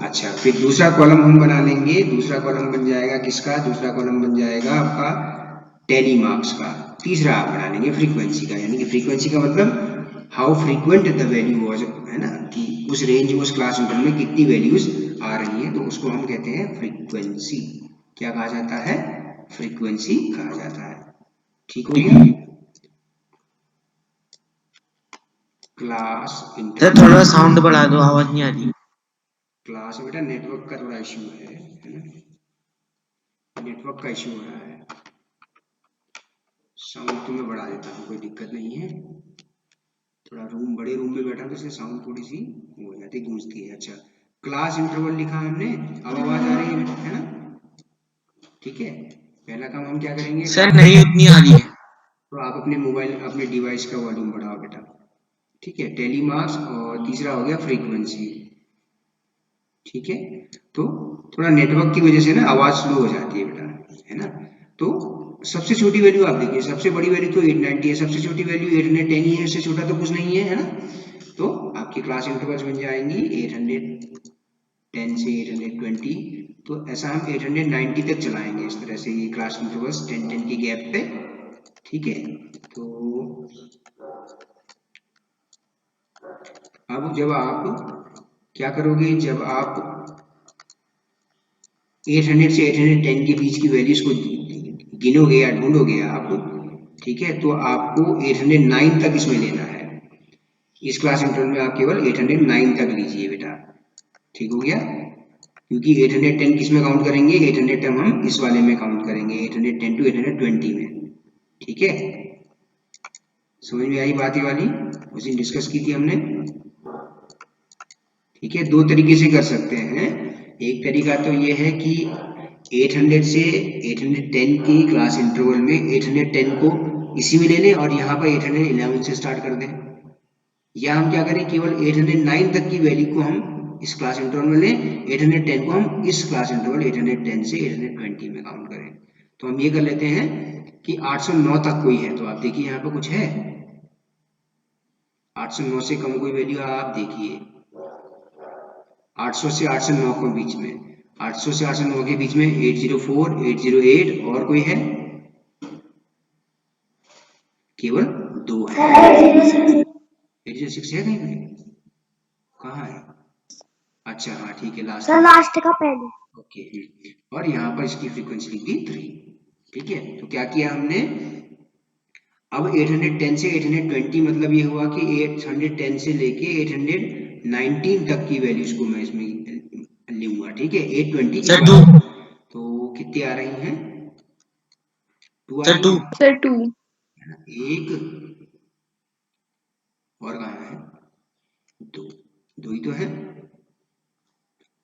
अच्छा, फिर दूसरा कॉलम हम बना लेंगे। दूसरा कॉलम बन जाएगा किसका? दूसरा कॉलम बन जाएगा आपका टैली मार्क्स का। तीसरा आप बना लेंगे फ्रीक्वेंसी का, यानी कि फ्रीक्वेंसी का मतलब how frequent the value was, है ना, कि उस रेंज में, उस क्लास इंटरवल में कितनी वैल्यूज आ रही हैं, तो उसको हम कहते हैं फ्रीक्वेंसी। क्या कहा जाता है? फ्रीक्वेंसी कहा जाता है। ठीक हो गया? Class sir interval. थोड़ा साउंड बढ़ा दो, आवाज नहीं आ रही। क्लास बेटा नेटवर्क का थोड़ा इश्यू है ना, नेटवर्क का इश्यू हो रहा है। साउंड तो मैं बढ़ा देता हूँ, कोई दिक्कत नहीं है। थोड़ा रूम, बड़े रूम में बैठा हूँ तो इससे साउंड थोड़ी सी हो जाती, गूंजती है। अच्छा, क्लास इंटरवल लिखा हमने, अब आवाज आ रही है बेटा, है ना? ठीक है, पहला काम हम क्या करेंगे? सर नहीं उतनी आ रही है। तो आप अपने मोबाइल, अपने डिवाइस का वॉल्यूम बढ़ाओ बेटा। ठीक है, टेलीमार्क्स, और तीसरा हो गया फ्रीक्वेंसी। ठीक है, तो थोड़ा नेटवर्क की वजह से ना आवाज स्लो हो जाती है बेटा, है ना? तो सबसे छोटी वैल्यू आप देखिए, सबसे बड़ी वैल्यू तो 890 है, सबसे छोटी वैल्यू 810 ही है, इससे छोटा तो कुछ नहीं है, है ना? तो आपकी क्लास इंटरवल्स बन जाएंगी 810 से 820। तो ऐसा हम 890 तक चलाएंगे इस तरह से, ये क्लास इंटरवल्स 10-10 की गैप पे। ठीक है, तो अब जब आप क्या करोगे, जब आप 800 से 810 के बीच की वैल्यूज को गिनोगे या ढूंढोगे आप, ठीक है, तो आपको 809 तक इसमें लेना है। इस क्लास इंटरवल में आप केवल 809 तक लीजिए बेटा। ठीक हो गया? क्योंकि 810 किस में काउंट करेंगे? 810 हम इस वाले में काउंट करेंगे, 810 टू 820 में। ठीक है, समझ में आई बात ये वाली? उस दिन डिस्कस की थी हमने। ठीक है, दो तरीके से कर सकते हैं। एक तरीका तो ये है कि 800 से 810 की क्लास इंटरवल में 810 को इसी में ले लें और यहाँ पर 811 से स्टार्ट कर दें, या हम क्या करें, केवल 809 तक की वैल्यू को हम इस क्लास इंटरवल में लें, 810 को हम इस क्लास इंटरवल 810 से 820 में काउंट करें। तो हम ये कर लेते हैं कि 809 तक कोई है, तो आप देखिए यहाँ पर कुछ है? 809 से कम कोई वैल्यू आप देखिए, 800 से 809 के बीच में, 800 से 809 के बीच में 804, 808 और कोई है? केवल दो है। 806 है कहीं पे? कहाँ है? अच्छा हाँ ठीक है, लास्ट सर लास्ट का पहले। ओके, और यहाँ पर इसकी फ्रीक्वेंसी लिख दी 3। ठीक है, तो क्या किया हमने, अब 810 से 820 मतलब ये हुआ कि 810 से लेके 819 तक की वैल्यूज को मैं इसमें लूंगा। ठीक है, 820 के सर बाद 2। तो कितनी आ रही हैं? 2 आ सर रही 2। हैं। सर 2। एक और कहाँ है? दो, दो ही तो है,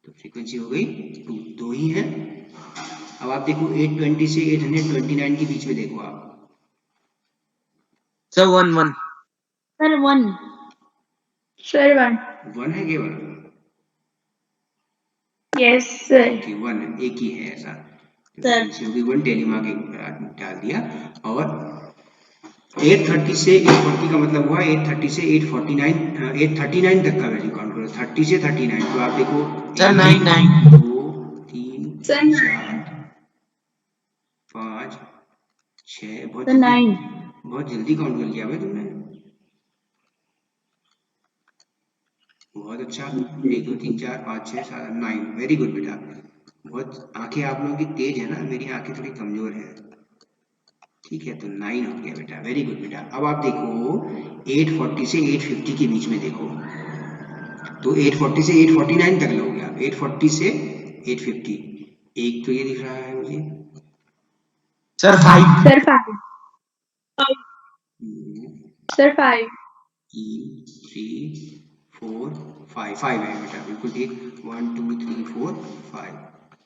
तो फ्रीक्वेंसी हो गई 2, दो ही है। अब आप देखो 820 से 829 के बीच में देखो आप, सर 1 1। सर 1। सर 1। 1 है केवल? Yes sir. ओके, 1 है, एक ही है ऐसा, तो सर फ्रीक्वेंसी होगी 1, टेलीमार्क डाल दिया। और 830 से 840 का मतलब हुआ 830 से 849, 839 तक का वैल्यू काउंट करो, 30 से 39। तो आप देखो सर 9 1 9। 2 3 sir 4 5 6, sir 9। बहुत जल्दी काउंट कर लिया भाई तुमने, बहुत अच्छा। 1 2 3 4 5 6 7 9, वेरी गुड बेटा। बहुत आंखें आप लोगों की तेज है ना, मेरी आंखें थोड़ी कमजोर है। ठीक है, तो 9 हो गया बेटा, वेरी गुड बेटा। अब आप देखो 840 से 850 के बीच में देखो, तो 840 से 849 तक लोगे आप, 840 से 850। एक तो ये दिख रहा है मुझे, सर 5। सर 5। सर 5। 3 4 5, 5 है बेटा, बिल्कुल ठीक। 1 2 3 4 5,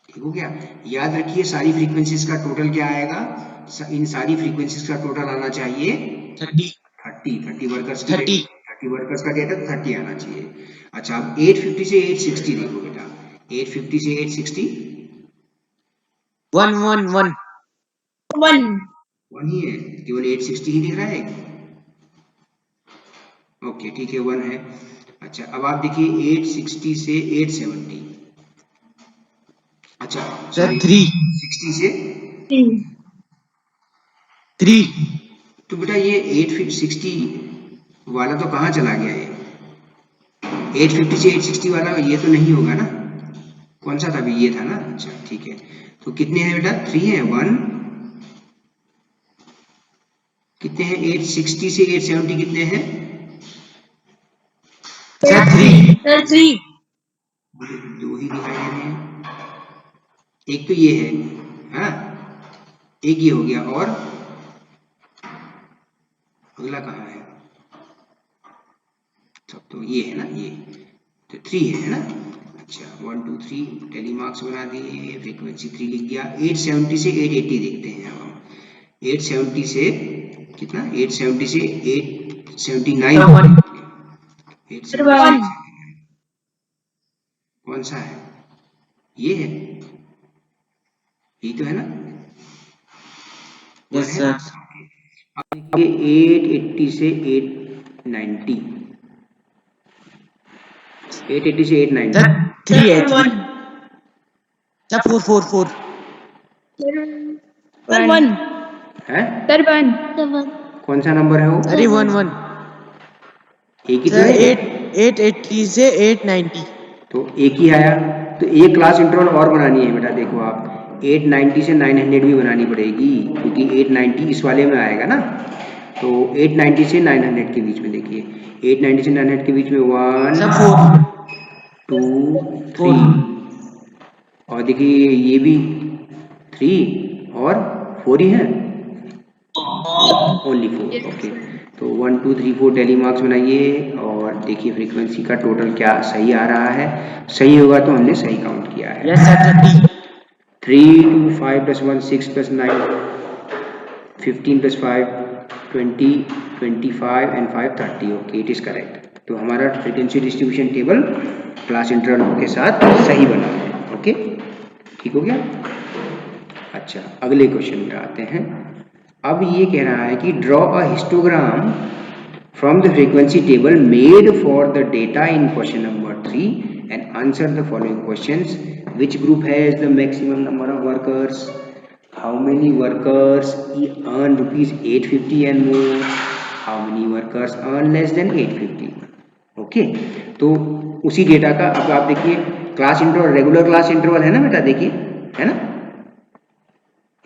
ठीक हो गया। याद रखिए सारी फ्रीक्वेंसीज का टोटल क्या आएगा, इन सारी फ्रीक्वेंसीज का टोटल आना चाहिए 30। 30 वर्कर्स की 30। 30 वर्कर्स का डेटा, 30 आना चाहिए। अच्छा, अब 850 से 860 देखो बेटा, 850 से 860 1 1 1। 1। वही है, केवल 860 ही दिख रहा है। ओके ठीक है, 1 है। अच्छा, अब आप देखिए 860 से 870, अच्छा सर सॉरी 3 60 से 3 तो बेटा ये 860 वाला तो कहाँ चला गया ये 850 से 860 वाला ये तो नहीं होगा ना कौन सा था अभी ये था ना अच्छा ठीक है तो कितने हैं बेटा 3 है 1 कितने हैं 860 से 870 कितने हैं सर 3 सर 3 दो ही दिखाई दे रहे हैं एक तो ये है हाँ एक ये हो गया और अगला कहाँ है सब तो ये है ना ये तो 3 है ना अच्छा 1 2 3 टेली मार्क्स बना दिए फ्रीक्वेंसी 3 लिख दिया 870 से 880 देखते हैं अब हम 870 से कितना 870 से 879 सर 1 सर 870 से 1 कौन सा है ये है यही तो है ना वन यस है सर ये 880 से 890 880 से 890 सर 3 है सर 3 1 सर 4 4 4 सर 1 है सर 1 कौन सा नंबर है वो अरे 1 1 एक ही तो सर है 880 से 890 तो एक ही आया तो एक क्लास इंटरवल और बनानी है बेटा देखो आप 890 से 900 भी बनानी पड़ेगी क्योंकि 890 इस वाले में आएगा ना तो 890 से 900 के बीच में देखिए 890 से 900 के बीच में 1 सर 4 2 3 4 और देखिए ये भी 3 और 4 ही है ओनली 4 ओके तो 1 2 3 4 डेली मार्क्स बनाइए और देखिए फ्रीक्वेंसी का टोटल क्या सही आ रहा है सही होगा तो हमने सही काउंट किया है yes sir 30 3 2 5 plus 1 6 plus 9 15 plus 5 20 25 and 5 30 okay it is correct तो हमारा frequency distribution table class interval के साथ सही बना है ओके ठीक हो गया अच्छा अगले क्वेश्चन में आते हैं अब ये कह रहा है कि draw a histogram from the frequency table made for the data in question number 3 and answer the following questions which group has the maximum number of workers how many workers earn rupees 850 and more how many workers earn less than 850 okay तो उसी data का अब आप देखिए class interval regular class interval है ना बेटा देखिए है ना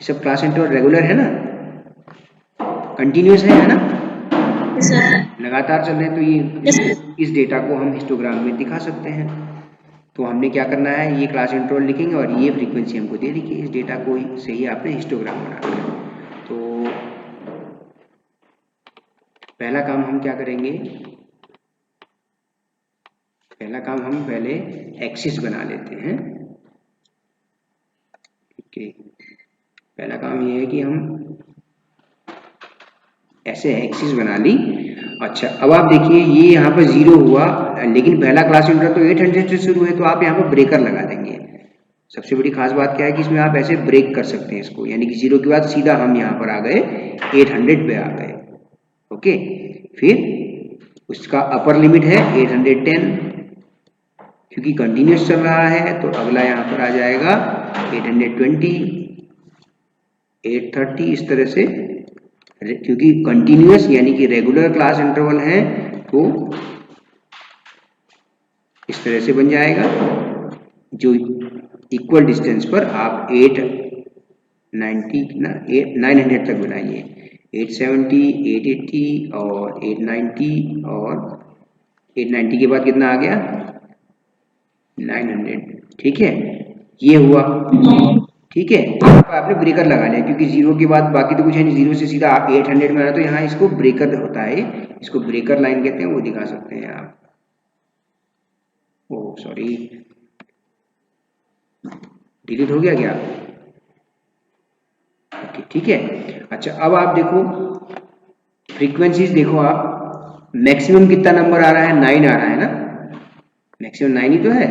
ये सब क्लास इंटरवल रेगुलर है ना कंटिन्यूस है ना लगातार चल रहे हैं तो ये इस डेटा को हम हिस्टोग्राम में दिखा सकते हैं तो हमने क्या करना है ये क्लास इंटरवल लिखेंगे और ये फ्रीक्वेंसी हमको दे दी कि इस डेटा को से ही आपने हिस्टोग्राम बनाना है तो पहला काम हम क्या करेंगे पहला काम हम पहले एक्सिस बना लेते हैं ओके पहला काम ये है कि हम ऐसे एक्सिस बना ली अच्छा अब आप देखिए ये यहाँ पर 0 हुआ लेकिन पहला क्लास इंटरवल तो 800 से शुरू है तो आप यहाँ पर ब्रेकर लगा देंगे सबसे बड़ी खास बात क्या है कि इसमें आप ऐसे ब्रेक कर सकते हैं इसको यानी कि 0 के बाद सीधा हम यहाँ पर आ गए 800 पे आ गए ओके फिर उसका अपर लिमिट है 810 क्योंकि कंटिन्यूस चल रहा है तो अगला यहाँ पर आ जाएगा 820 830 इस तरह से क्योंकि कंटिन्यूस यानी कि रेगुलर क्लास इंटरवल है तो इस तरह से बन जाएगा जो इक्वल डिस्टेंस पर आप 890 ना 900 तक बनाइए 870 880 और 890 और 890 के बाद कितना आ गया 900 ठीक है ये हुआ ठीक है यहाँ पर आपने ब्रेकर लगा लिया क्योंकि 0 के बाद बाकी तो कुछ है नहीं 0 से सीधा आप 800 में आना तो यहाँ इसको ब्रेकर होता है इसको ब्रेकर लाइन कहते हैं वो दिखा सकते हैं आप ओ सॉरी डिलीट हो गया क्या ओके ठीक है अच्छा अब आप देखो फ्रीक्वेंसीज देखो आप मैक्सिमम कितना नंबर आ रहा है 9 आ रहा है ना मैक्सिमम 9 ही तो है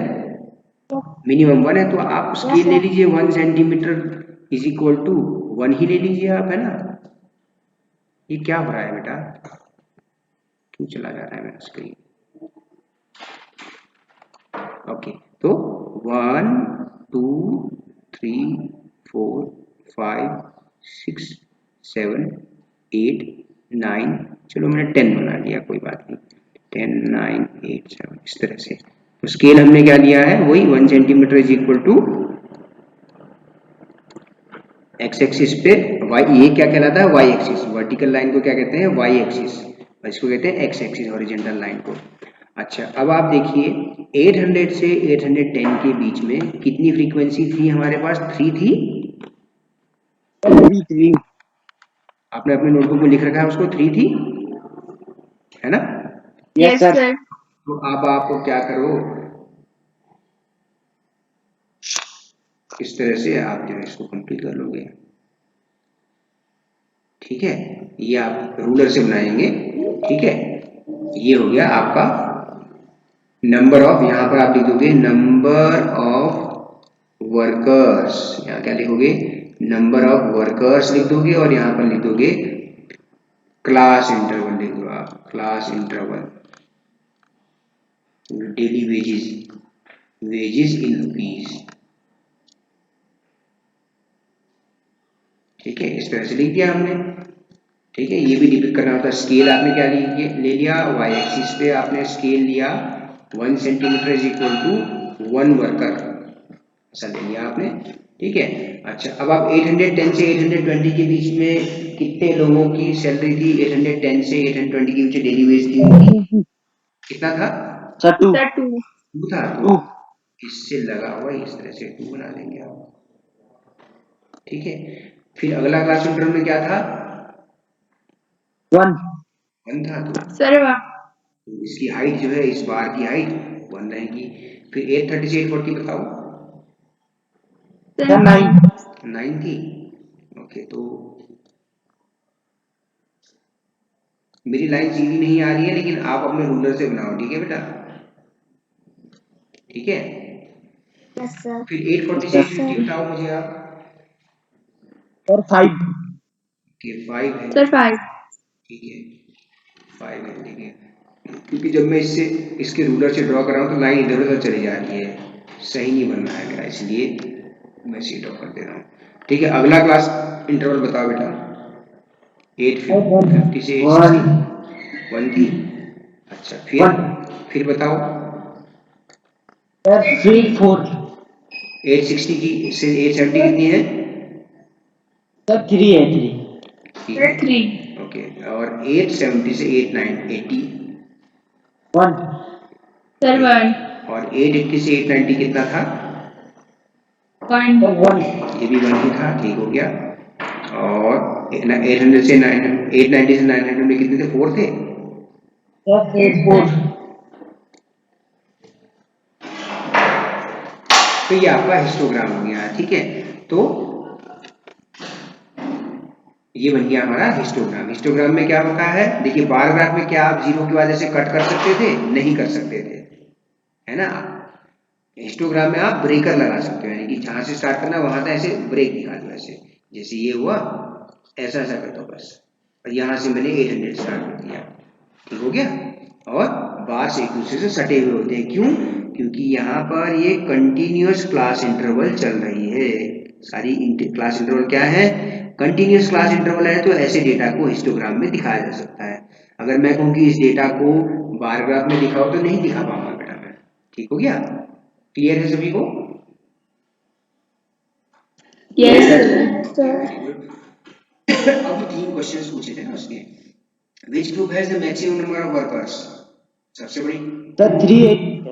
मिनिमम 1 है तो आप स्केल ले लीजिए 1 सेंटीमीटर इज इक्वल टू 1 ही ले लीजिए आप है ना ये क्या हो रहा है बेटा क्यों चला जा रहा है मेरा स्क्रीन ओके तो 1 2 3 4 5 6 7 8 9, चलो मैंने 10 बना लिया, कोई बात नहीं, 10 9 8 7 इस तरह से। तो स्केल हमने क्या लिया है, वही 1 centimetre is equal to x axis पे वाई, ये क्या कहलाता है, वाई एक्सिस। वर्टिकल लाइन को क्या कहते हैं, वाई एक्सिस, और इसको कहते हैं एक्स एक्सिस, हॉरिजॉन्टल लाइन को। अच्छा, अब आप देखिए 800 से 810 के बीच में कितनी फ्रीक्वेंसी थी हमारे पास, 3 थी। 3 आपने अपने नोटबुक में लिख रखा है उसको, 3 थी, है ना। Yes Yes, sir. sir. तो अब आप क्या करो, इस तरह से आप जो है इसको कंप्लीट कर लोगे, ठीक है। ये आप रूलर से बनाएंगे, ठीक है। ये हो गया आपका नंबर ऑफ, यहाँ पर आप लिख दोगे नंबर ऑफ वर्कर्स, यहाँ क्या लिखोगे, नंबर ऑफ वर्कर्स लिख दोगे, और यहाँ पर लिख दोगे क्लास इंटरवल लिख दो आप, class interval, daily wages, wages in rupees, ठीक है। इस तरह से लिख दिया हमने, ठीक है। ये भी डिपिक्ट करना होता है। स्केल आपने क्या ले लिया, वाई एक्सिस पे आपने स्केल लिया 1 centimetre is equal to 1 worker, ऐसा ले लिया आपने, ठीक है। अच्छा, अब आप 810 से 820 के बीच में कितने लोगों की सैलरी थी, 810 से 820 के बीच डेली वेज थी उनकी, कितना था, सर 2 Sir, 2. 2 था। तो 2 इससे लगा हुआ इस तरह से 2 बना देंगे आप, ठीक है। फिर अगला क्लास इंटरवल में क्या था, 1 1 था। तो Sir, 1. इसकी हाइट जो है, इस बार की हाइट 1 रहेगी। फिर 830 से 840 बताओ, Sir, सर 9 9. 9 थी। ओके, तो मेरी लाइन सीधी नहीं आ रही है, लेकिन आप अपने रूलर से बनाओ, ठीक है बेटा, ठीक है। Yes, sir. फिर 840 से 850 बताओ मुझे आप, और 5 कि 5 है, Sir, 5. ठीक है, 5 है, ठीक है। क्योंकि जब मैं इससे इसके रूलर से ड्रॉ कर रहा हूँ तो लाइन इधर उधर चली जा रही है, सही नहीं बन रहा है मेरा, इसलिए मैं इसे ड्रॉ कर दे रहा हूँ, ठीक है। अगला क्लास इंटरवल बताओ बेटा, 850 से 860 1 थी। अच्छा, फिर बताओ, सर 3 4 860 की से 870 कितनी है, सर 3 है 3 ठीक Sir, है, 3. ओके। और 870 से 880 1 Sir, 1. और 880 से 890 कितना था, 1. सर 1 ये भी 1 ही था, ठीक हो गया। और 800 से 9 890 से 900 में कितने थे, 4 थे। Sir 4 Yes, 4 sir. तो ये आपका हिस्टोग्राम हो गया, ठीक है। तो ये बन गया हमारा हिस्टोग्राम। हिस्टोग्राम में क्या होता है, देखिए बार ग्राफ में क्या आप जीरो की वजह से कट कर सकते थे, नहीं कर सकते थे, है ना। हिस्टोग्राम में आप ब्रेकर लगा सकते हो, यानी कि जहां से स्टार्ट करना वहां तक ऐसे ब्रेक दिखा दो, ऐसे जैसे ये हुआ, ऐसा ऐसा कर दो बस, और यहाँ से मैंने 800 स्टार्ट कर दिया, ठीक हो गया। और बार से एक दूसरे से सटे हुए होते हैं, क्यों, क्योंकि यहाँ पर ये कंटिन्यूअस क्लास इंटरवल चल रही है, सारी क्लास इंटरवल क्या है, कंटिन्यूअस क्लास इंटरवल है, तो ऐसे डेटा को हिस्टोग्राम में दिखाया जा सकता है। अगर मैं कहूँ कि इस डेटा को बार ग्राफ में दिखाओ तो नहीं दिखा पाऊंगा बेटा मैं, ठीक हो गया, क्लियर है सभी को। Yes, okay, sir. Very good. अब 3 क्वेश्चंस पूछे थे ना उसके, which group has the maximum number of workers, सबसे बड़ी, सर 3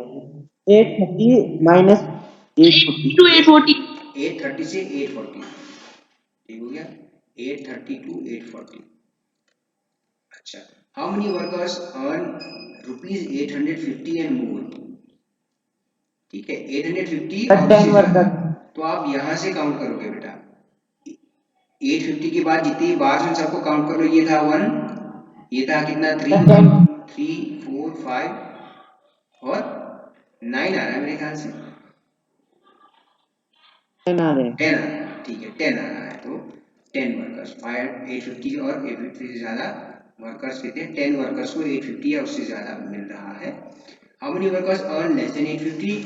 830 माइनस 840 to 840. 830 से 840, ठीक हो गया, 830 to 840। अच्छा, how many workers earn rupees 850 and more, ठीक है, 850 सर और 10 उससे ज्यादा, वर्कर तो आप यहां से काउंट करोगे बेटा, 850 के बाद जितनी बार सबको काउंट करो, ये था 1, ये था कितना 3 सर 10 3 4 5 और 9 आ रहा है मेरे ख्याल से, 10 आ रहे हैं 10 आ रहा है, ठीक है, 10 आ रहा है। तो 10 वर्कर्स, 850 और 850 से ज्यादा वर्कर्स कितने, 10 वर्कर्स को 850 या उससे ज्यादा मिल रहा है। How many workers earn less than 850,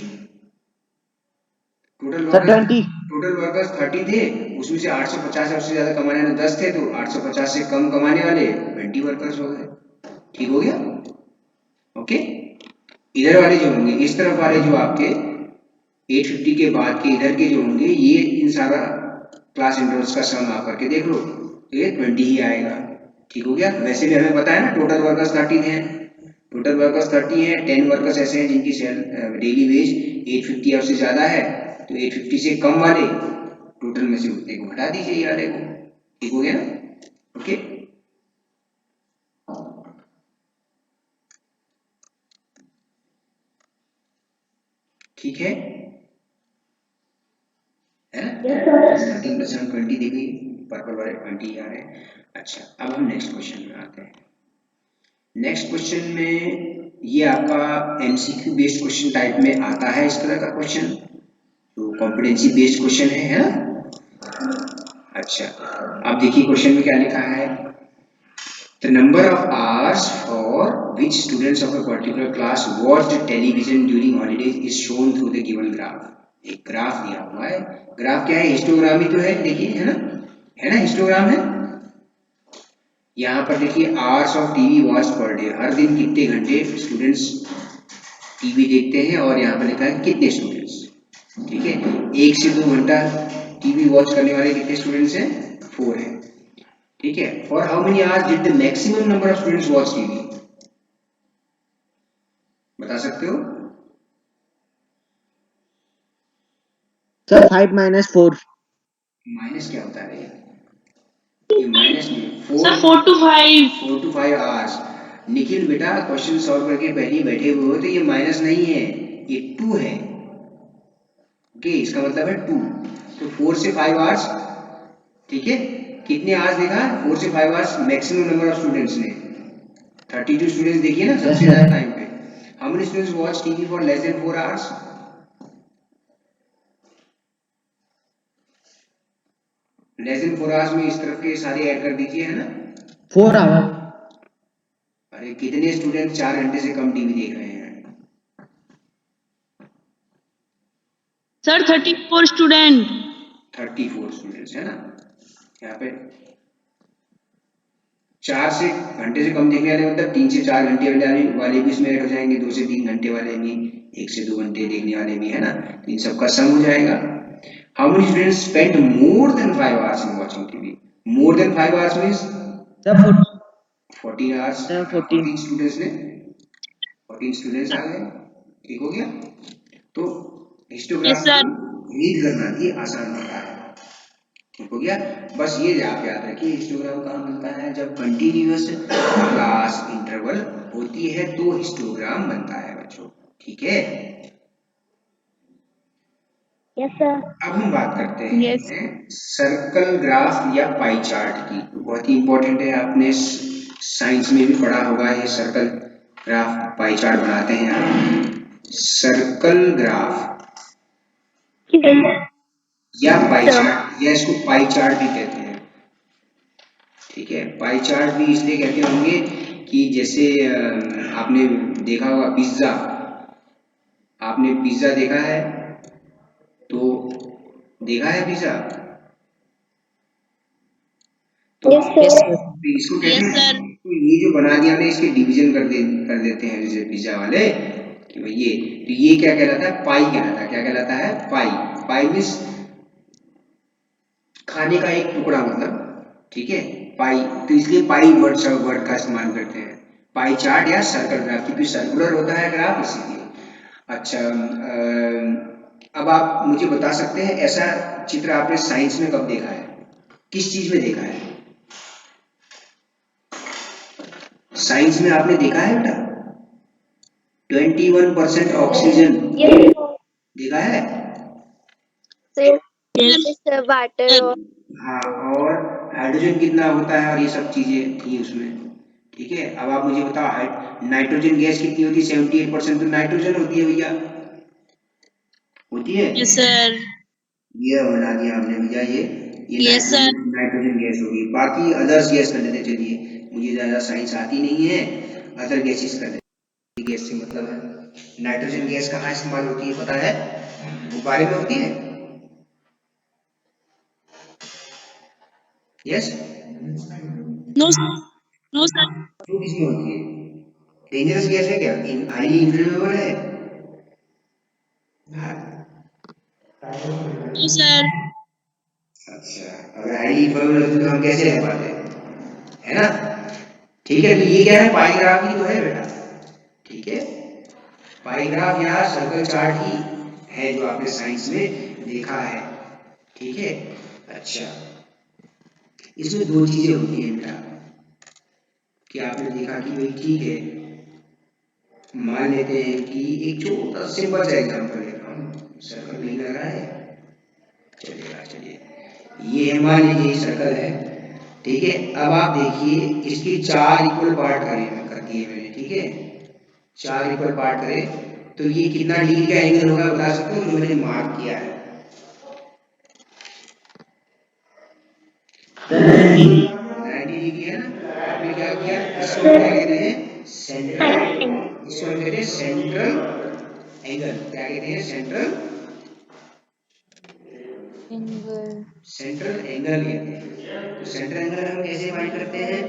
total sir workers, 20 total workers 30 थे, उसमें से 850 उससे ज्यादा कमाने वाले 10 थे, तो 850 से कम कमाने वाले 20 वर्कर्स हो गए। ठीक हो गया? ओके। इधर वाले जो होंगे, इस तरफ वाले जो आपके 850 के बाद के इधर के जो होंगे, ये इन सारा क्लास इंटरवल्स का सम आप करके देख लो, तो ये 20 ही आएगा। ठीक हो गया? वैसे भी हमें पता है ना टोटल वर्कर्स 30 हैं, टोटल वर्कर्स 30 हैं, 10 वर्कर्स ऐसे हैं जिनकी डेली वेज 850 या उससे ज्यादा है, तो 850 से कम वाले टोटल में से उतने को हटा दीजिए ये वाले को। ठीक हो गया ना? ओके। ठीक है ना? 13+20 देखिए, पर्पल वाले 20 आ रहे हैं। अच्छा, अब हम नेक्स्ट क्वेश्चन में आते हैं। नेक्स्ट क्वेश्चन में ये आपका एमसीक्यू बेस्ड क्वेश्चन टाइप में आता है, इस तरह का क्वेश्चन, तो कॉम्पिटेंसी बेस्ड क्वेश्चन है ना? अच्छा, अब देखिए क्वेश्चन में क्या लिखा है। The number of hours for which students of a particular class watched television during holidays is shown through the given graph. एक ग्राफ दिया हुआ है, ग्राफ क्या है? हिस्टोग्राम ही तो है, देखिए, है ना? है ना, हिस्टोग्राम है। यहाँ पर देखिए hours of TV watch per day, हर दिन कितने घंटे स्टूडेंट्स टीवी देखते हैं, और यहाँ पर लिखा है कितने स्टूडेंट्स। ठीक है, 1 से 2 घंटा टीवी वॉच करने वाले कितने स्टूडेंट्स हैं? 4 है। ठीक है, for how many hours did the maximum number of students watch TV? बता सकते हो? सर 5 - 4। माइनस क्या होता है भैया? ये माइनस नहीं, Sir, 4 to 5. 4 to 5 hours. Nikhil बेटा क्वेश्चन सॉल्व करके पहले ही बैठे हुए हो, तो ये माइनस नहीं है, ये 2 है। ओके, इसका मतलब है 2, तो 4 से 5 आवर्स। ठीक है, कितने आवर्स देखा? 4 से 5 hours maximum number of students ने 32 स्टूडेंट्स देखिए ना सबसे ज्यादा टाइम पे। How many students watch TV for less than 4 hours? Less than 4 hours में इस तरफ के सारे ऐड कर दीजिए, है ना? 4 आवर। अरे कितने स्टूडेंट 4 घंटे से कम टीवी देख रहे हैं? Sir, 34 student. 34 स्टूडेंट्स, है ना? यहाँ पे 4 से घंटे से कम देखने वाले मतलब 3 से 4 घंटे वाले भी इसमें ऐड हो जाएंगे, 2 से 3 घंटे वाले भी, 1 से 2 घंटे देखने वाले भी, है ना? तो इन सबका सम हो जाएगा। How many students spend more than 5 hours in watching TV? More than 5 hours means sir 14 hours. 14। 14 students ने 14 स्टूडेंट्स आ गए। ठीक हो गया? तो हिस्टोग्राफ Yes, sir. रीड करना भी आसान होता है। ठीक हो गया? बस ये आप याद रखिए, हिस्टोग्राम कहाँ मिलता है? जब कंटिन्यूअस क्लास इंटरवल होती है तो हिस्टोग्राम बनता है बच्चों। ठीक है? Yes, sir. अब हम बात करते हैं Yes. सर्कल ग्राफ या पाई चार्ट की। बहुत ही इंपॉर्टेंट है, आपने साइंस में भी पढ़ा होगा, ये सर्कल ग्राफ पाई चार्ट बनाते हैं आप। सर्कल ग्राफ या पाई चार्ट, या इसको पाई चार्ट भी कहते हैं। ठीक है, पाई चार्ट भी इसलिए कहते होंगे कि जैसे आपने देखा होगा पिज्जा, आपने पिज्जा देखा है? तो देखा है पिज्जा? तो यस सर। इसको कहते Yes, हैं, sir. तो ये जो बना दिया हमने, इसके डिवीजन कर देते हैं जैसे पिज्जा वाले, कि भाई ये, तो ये क्या कहलाता है? पाई कहलाता है। क्या कहलाता है? पाई। पाई मीन्स खाने का एक टुकड़ा, मतलब। ठीक है, पाई, तो इसलिए पाई वर्ड का इस्तेमाल करते हैं। पाई चार्ट या सर्कल ग्राफ, क्योंकि सर्कुलर होता है ग्राफ, इसीलिए। अच्छा, अब आप मुझे बता सकते हैं ऐसा चित्र आपने साइंस में कब देखा है? किस चीज में देखा है? साइंस में आपने देखा है बेटा? 21% ऑक्सीजन देखा है? Yes, sir. Water. हाँ, और हाइड्रोजन कितना होता है, और ये सब चीजें थी उसमें। ठीक है, अब आप मुझे बताओ नाइट्रोजन गैस कितनी होती है? 78% तो नाइट्रोजन होती है भैया, होती है। Yes, sir. ये बना दिया आपने भैया, ये Yes, sir. नाइट्रोजन गैस होगी। बाकी अदर्स गैस कर लेते चलिए, मुझे ज्यादा साइंस आती नहीं है, अदर गैसेस कर लेते। गैस से मतलब है नाइट्रोजन गैस कहाँ इस्तेमाल होती है पता है? गुब्बारे में होती है। Yes, No, sir. No, sir. क्यों किसमें होती है? डेंजरस गैस है क्या? हाईली इनफ्लेमेबल है? हाँ, No, sir. अच्छा, अगर हाईली इनफ्लेमेबल होती तो हम कैसे रह पाते, है ना? ठीक है, तो ये क्या है, पाईग्राफ ही तो है बेटा। ठीक है, पाईग्राफ या सर्कल चार्ट ही है जो आपने साइंस में देखा है। ठीक है, अच्छा, इसमें दो चीजें होती हैं बेटा कि आपने देखा कि भाई ठीक है, मान लेते हैं कि एक छोटा सिंपल सा एग्जांपल ले रहा हूँ, सर्कल नहीं लगा है, चलिएगा, चलिए, ये है, मान लीजिए ये सर्कल है। ठीक है, अब आप देखिए इसकी चार इक्वल पार्ट करें कर दिए मैंने। ठीक है, चार इक्वल पार्ट करें तो ये कितना डिग्री का एंगल होगा बता सकते हो जो मैंने मार्क किया है? 90 डिग्री है ना। आपने क्या किया, इसको हम क्या कहते हैं, सेंट्रल, इसको हम कहते हैं सेंट्रल एंगल। क्या कहते हैं, सेंट्रल, सेंट्रल एंगल कहते हैं। तो सेंट्रल एंगल हम कैसे फाइंड करते हैं,